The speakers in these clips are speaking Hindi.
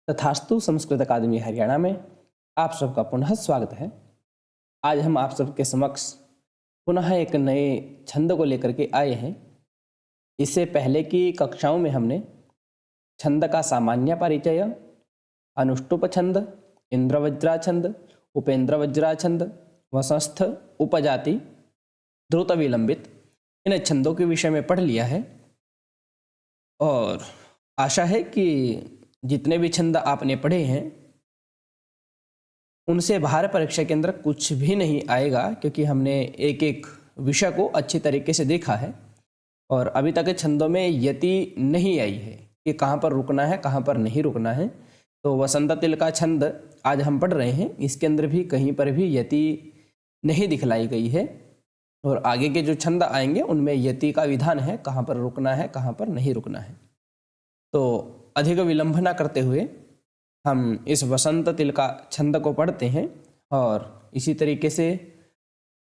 तथास्तु संस्कृत अकादमी हरियाणा में आप सबका पुनः स्वागत है। आज हम आप सबके समक्ष पुनः एक नए छंद को लेकर के आए हैं। इससे पहले की कक्षाओं में हमने छंद का सामान्य परिचय, अनुष्टुप छंद, इंद्रवज्रा छंद, उपेंद्रवज्रा छंद, वसंस्थ, उपजाति, द्रुत विलंबित इन छंदों के विषय में पढ़ लिया है और आशा है कि जितने भी छंद आपने पढ़े हैं उनसे बाहर परीक्षा के अंदर कुछ भी नहीं आएगा, क्योंकि हमने एक एक विषय को अच्छी तरीके से देखा है और अभी तक छंदों में यति नहीं आई है कि कहाँ पर रुकना है, कहाँ पर नहीं रुकना है। तो वसंत तिल का छंद आज हम पढ़ रहे हैं, इसके अंदर भी कहीं पर भी यति नहीं दिखलाई गई है और आगे के जो छंद आएंगे उनमें यति का विधान है, कहाँ पर रुकना है, कहाँ पर नहीं रुकना है। तो अधिक विलंब न करते हुए हम इस वसंत तिल का छंद को पढ़ते हैं और इसी तरीके से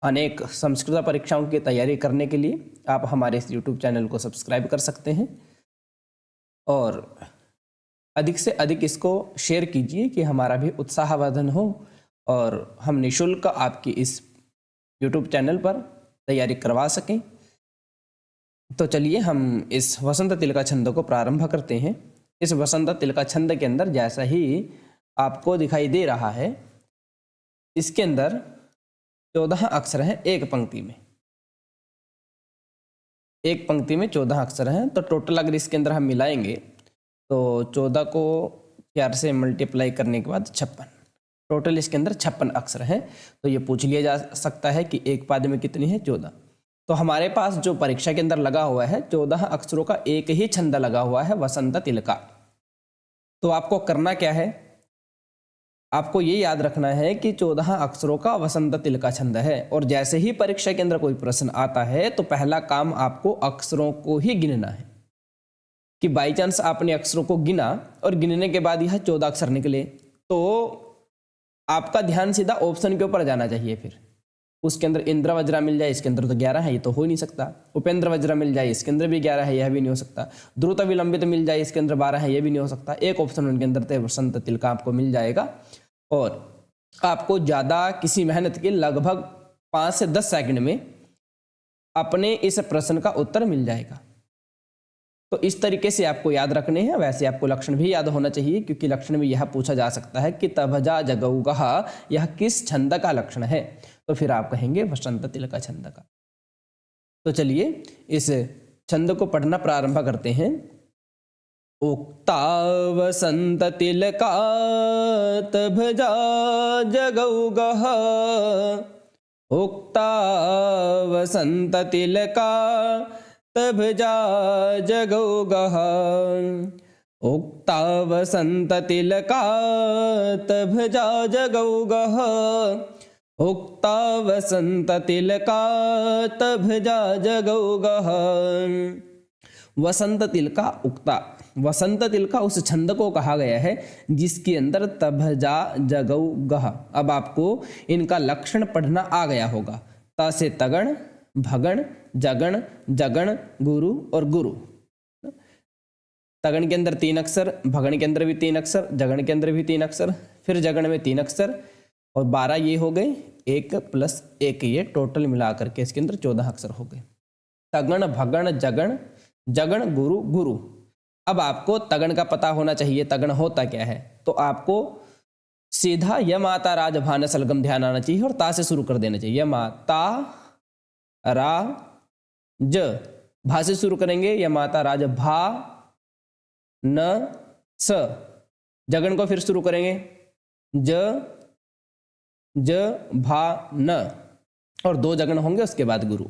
अनेक संस्कृत परीक्षाओं की तैयारी करने के लिए आप हमारे इस YouTube चैनल को सब्सक्राइब कर सकते हैं और अधिक से अधिक इसको शेयर कीजिए कि हमारा भी उत्साहवर्धन हो और हम निःशुल्क आपकी इस YouTube चैनल पर तैयारी करवा सकें। तो चलिए हम इस वसंत तिल का छंद को प्रारंभ करते हैं। इस वसंत तिल का छंद के अंदर जैसा ही आपको दिखाई दे रहा है, इसके अंदर 14 अक्षर हैं एक पंक्ति में। एक पंक्ति में 14 अक्षर हैं, तो टोटल अगर इसके अंदर हम मिलाएंगे तो 14 को 4 से मल्टीप्लाई करने के बाद 56, टोटल इसके अंदर 56 अक्षर हैं। तो ये पूछ लिया जा सकता है कि एक पाद में कितनी है, 14। तो हमारे पास जो परीक्षा के अंदर लगा हुआ है 14 अक्षरों का एक ही छंद लगा हुआ है वसंत तिल का। तो आपको करना क्या है, आपको ये याद रखना है कि 14 अक्षरों का वसंत तिल का छंद है और जैसे ही परीक्षा के अंदर कोई प्रश्न आता है तो पहला काम आपको अक्षरों को ही गिनना है कि बाई चांस आपने अक्षरों को गिना और गिनने के बाद यह 14 अक्षर निकले तो आपका ध्यान सीधा ऑप्शन के ऊपर जाना चाहिए। फिर उसके अंदर इंद्र वज्रा मिल जाए, इसके अंदर तो 11 है, ये तो हो ही नहीं सकता। उपेंद्र वज्रा मिल जाए, इसके अंदर भी 11 है, यह भी नहीं हो सकता। द्रुत विलंबित मिल जाए, इसके अंदर 12 है, यह भी नहीं हो सकता। एक ऑप्शन उनके अंदर तो वसंत तिल का आपको मिल जाएगा और आपको ज़्यादा किसी मेहनत के लगभग 5 से 10 सेकंड में अपने इस प्रश्न का उत्तर मिल जाएगा। तो इस तरीके से आपको याद रखने हैं। वैसे आपको लक्षण भी याद होना चाहिए, क्योंकि लक्षण में यह पूछा जा सकता है कि तभजा जगौगः यह किस छंद का लक्षण है, तो फिर आप कहेंगे वसंत तिल का छंद का। तो चलिए इस छंद को पढ़ना प्रारंभ करते हैं। उक्ता वसंत तिल का तभजा जगौगः, उक्ता वसंत तिल का तभजा जगौगः, उक्ता वसंत तिल का तभजा जगौगः, उक्ता वसंत तिल का तभजा जगौगः। वसंत तिल का उक्ता, वसंत तिल का उस छंद को कहा गया है जिसके अंदर तभजा जगौगः। अब आपको इनका लक्षण पढ़ना आ गया होगा। त से तगण, भगण, जगण, जगण, गुरु और गुरु। तगण के अंदर 3 अक्षर, भगण के अंदर भी 3 अक्षर, जगण के अंदर भी 3 अक्षर, फिर जगण में 3 अक्षर और 12 ये हो गए, 1 + 1 ये टोटल मिला करके इसके अंदर 14 अक्षर हो गए। तगण, भगण, जगण, जगण, गुरु, गुरु। अब आपको तगण का पता होना चाहिए, तगण होता क्या है। तो आपको सीधा य माता राज भान सलगम ध्यान आना चाहिए और ता से शुरू कर देना चाहिए। य माता रा ज, भा से शुरू करेंगे, य माता राज भा न स। जगण को फिर शुरू करेंगे, ज ज भा न, और 2 जगण होंगे, उसके बाद गुरु।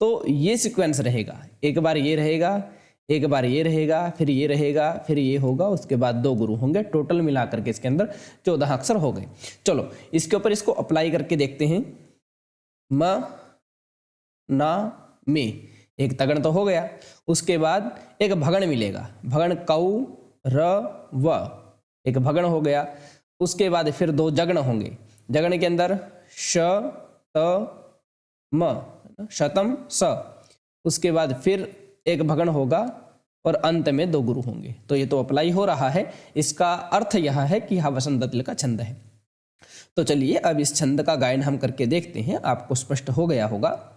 तो ये सीक्वेंस रहेगा, एक बार ये रहेगा, एक बार ये रहेगा, फिर ये रहेगा, फिर ये होगा, उसके बाद 2 गुरु होंगे। टोटल मिला करके इसके अंदर 14 अक्षर हो गए। चलो इसके ऊपर इसको अप्लाई करके देखते हैं। म ना में एक तगण तो हो गया, उसके बाद एक भगण मिलेगा, भगण कौ र व, एक भगण हो गया। उसके बाद फिर 2 जगण होंगे, जगण के अंदर श त म, शतम स। उसके बाद फिर एक भगण होगा और अंत में 2 गुरु होंगे। तो ये तो अप्लाई हो रहा है। इसका अर्थ यह है कि यह वसंत तिल का छंद है। तो चलिए अब इस छंद का गायन हम करके देखते हैं, आपको स्पष्ट हो गया होगा।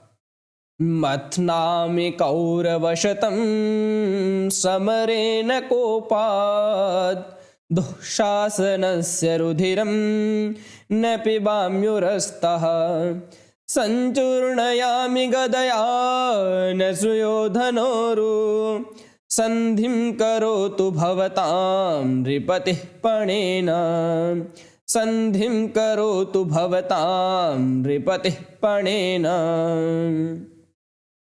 मथ्नामि कौरवशतं समरेण कोपात् दुःशासनस्य रुधिरं न पिबाम्युरस्तः सञ्चूर्णयामि गदया न सुयोधनोरु सन्धिं करोतु भवतां नृपतिः पणेन सन्धिं करोतु भवतां नृपतिः पणेन।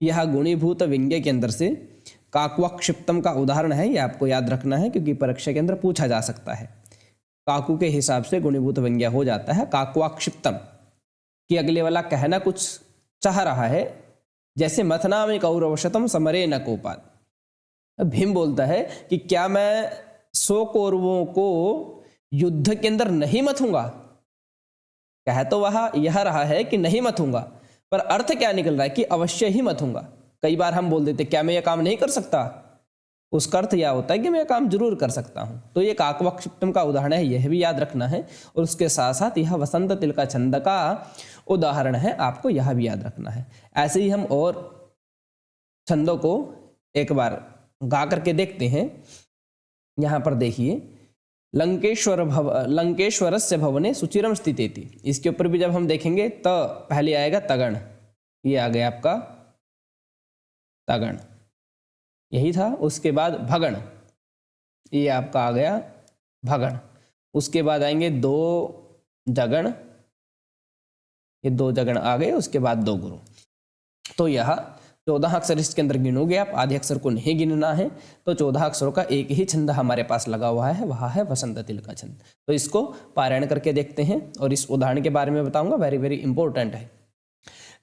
यह गुणीभूत व्यंग्य के अंदर से काकुआ क्षिप्तम का उदाहरण है, यह आपको याद रखना है क्योंकि परीक्षा के अंदर पूछा जा सकता है। काकू के हिसाब से गुणीभूत व्यंग्य हो जाता है काकुआ क्षिप्तम, कि अगले वाला कहना कुछ चाह रहा है, जैसे मथना में कौरवशतम समरे न कोपात। भीम बोलता है कि क्या मैं 100 कौरवों को युद्ध के अंदर नहीं मथूंगा। कह तो वह यह रहा है कि नहीं मथूंगा, पर अर्थ क्या निकल रहा है कि अवश्य ही मथूंगा। कई बार हम बोल देते क्या मैं यह काम नहीं कर सकता, उसका अर्थ यह होता है कि मैं यह काम जरूर कर सकता हूं। तो ये काकवक्षिप्तम का उदाहरण है, यह भी याद रखना है। और उसके साथ साथ यह वसंत तिल का छंद का उदाहरण है, आपको यह भी याद रखना है। ऐसे ही हम और छंदों को एक बार गा करके देखते हैं। यहां पर देखिए, लंकेश्वरस्य भवने सुचिरम स्थितेति, इसके ऊपर भी जब हम देखेंगे तो पहले आएगा तगण, ये आ गया आपका तगण, यही था। उसके बाद भगण, ये आपका आ गया भगण। उसके बाद आएंगे 2 जगण, ये 2 जगण आ गए। उसके बाद 2 गुरु। तो यह 14 अक्षर इसके अंदर गिनोगे आप, आधे अक्षर को नहीं गिनना है। तो 14 अक्षरों का एक ही छंद हमारे पास लगा हुआ है, वह है वसंत तिल का छंद। तो इसको पारायण करके देखते हैं और इस उदाहरण के बारे में बताऊंगा, वेरी वेरी इंपॉर्टेंट है।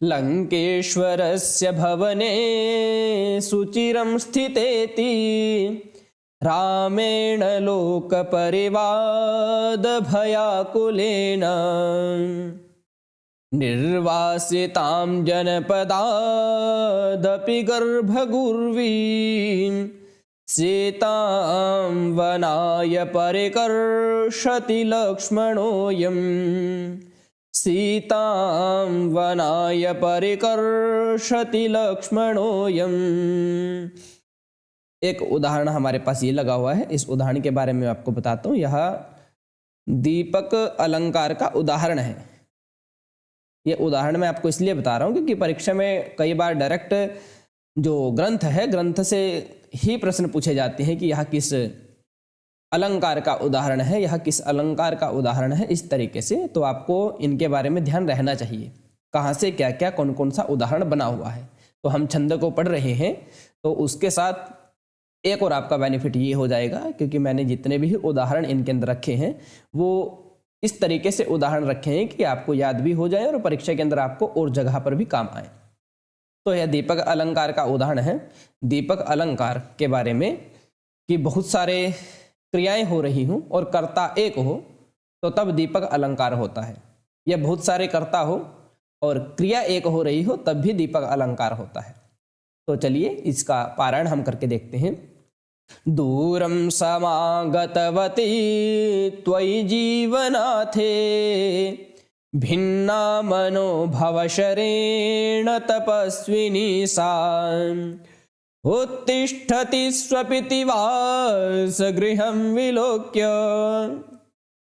लंकेश्वरस्य भवने सुचिरं स्थितेति रामेण लोक परिवाद भयाकुलेन निर्वासितां जनपदादपि गर्भगुर्वीं सीतां वनाय परिकर्षति लक्ष्मणोऽयं सीतां वनाय परिकर्षति लक्ष्मणोऽयं। एक उदाहरण हमारे पास ये लगा हुआ है, इस उदाहरण के बारे में आपको बताता हूँ। यह दीपक अलंकार का उदाहरण है। ये उदाहरण मैं आपको इसलिए बता रहा हूँ क्योंकि परीक्षा में कई बार डायरेक्ट जो ग्रंथ है, ग्रंथ से ही प्रश्न पूछे जाते हैं कि यह किस अलंकार का उदाहरण है, यह किस अलंकार का उदाहरण है, इस तरीके से। तो आपको इनके बारे में ध्यान रहना चाहिए, कहाँ से क्या क्या कौन कौन सा उदाहरण बना हुआ है। तो हम छंद को पढ़ रहे हैं, तो उसके साथ एक और आपका बेनिफिट ये हो जाएगा, क्योंकि मैंने जितने भी उदाहरण इनके अंदर रखे हैं वो इस तरीके से उदाहरण रखे हैं कि आपको याद भी हो जाए और परीक्षा के अंदर आपको और जगह पर भी काम आए। तो यह दीपक अलंकार का उदाहरण है। दीपक अलंकार के बारे में कि बहुत सारे क्रियाएं हो रही हों और कर्ता एक हो, तो तब दीपक अलंकार होता है। यह बहुत सारे कर्ता हो और क्रिया एक हो रही हो, तब भी दीपक अलंकार होता है। तो चलिए इसका पारायण हम करके देखते हैं। दूरं समागतवती त्वयि जीवनाथे भिन्ना मनोभवशरेण तपस्विनी सा उत्तिष्ठति स्वपिति वासगृहं विलोक्य,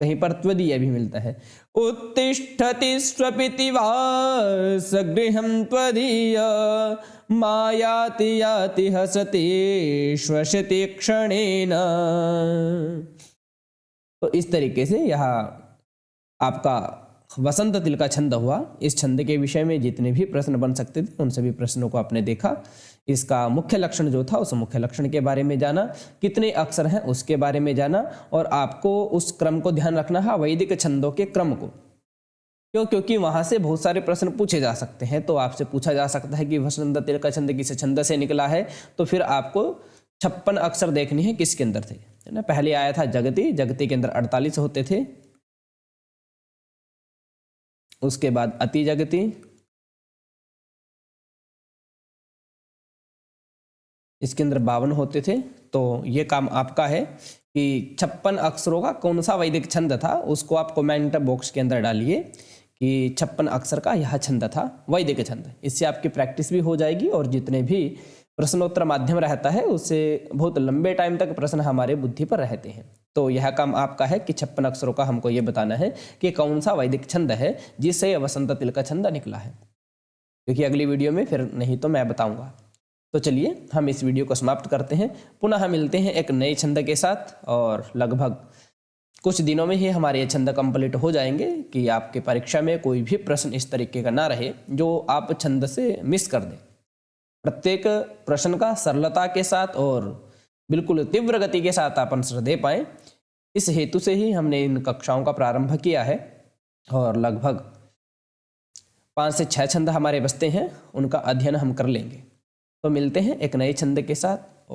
कहीं पर त्वदीय भी मिलता है। उत्तिष्ठति स्वपिति वासगृहं त्वदीय मायाति याति हसति श्वसति क्षणेन। तो इस तरीके से यह आपका वसंत तिल का छंद हुआ। इस छंद के विषय में जितने भी प्रश्न बन सकते थे उन सभी प्रश्नों को आपने देखा। इसका मुख्य लक्षण जो था उस मुख्य लक्षण के बारे में जाना, कितने अक्षर हैं उसके बारे में जाना, और आपको उस क्रम को ध्यान रखना है, वैदिक छंदों के क्रम को। क्योंकि वहां से बहुत सारे प्रश्न पूछे जा सकते हैं। तो आपसे पूछा जा सकता है कि वसंत तिल का छंद किस छंद से निकला है, तो फिर आपको 56 अक्षर देखने हैं किसके अंदर थे, है ना। पहले आया था जगती, जगती के अंदर 48 होते थे। उसके बाद अति, इसके अंदर 52 होते थे। तो ये काम आपका है कि 56 अक्षरों का कौन सा वैदिक छंद था, उसको आप कमेंट बॉक्स के अंदर डालिए कि 56 अक्षर का यह छंद था वैदिक छंद। इससे आपकी प्रैक्टिस भी हो जाएगी और जितने भी प्रश्नोत्तर माध्यम रहता है उससे बहुत लंबे टाइम तक प्रश्न हमारे बुद्धि पर रहते हैं। तो यह काम आपका है कि 56 अक्षरों का हमको ये बताना है कि कौन सा वैदिक छंद है जिससे वसंत तिल का छंद निकला है, क्योंकि अगली वीडियो में फिर नहीं तो मैं बताऊंगा। तो चलिए हम इस वीडियो को समाप्त करते हैं, पुनः मिलते हैं एक नए छंद के साथ और लगभग कुछ दिनों में ही हमारे ये छंद कंप्लीट हो जाएंगे कि आपके परीक्षा में कोई भी प्रश्न इस तरीके का ना रहे जो आप छंद से मिस कर दें। प्रत्येक प्रश्न का सरलता के साथ और बिल्कुल तीव्र गति के साथ आप आंसर दे पाएँ, इस हेतु से ही हमने इन कक्षाओं का प्रारंभ किया है और लगभग 5 से 6 छंद हमारे बचते हैं, उनका अध्ययन हम कर लेंगे। तो मिलते हैं एक नए छंद के साथ।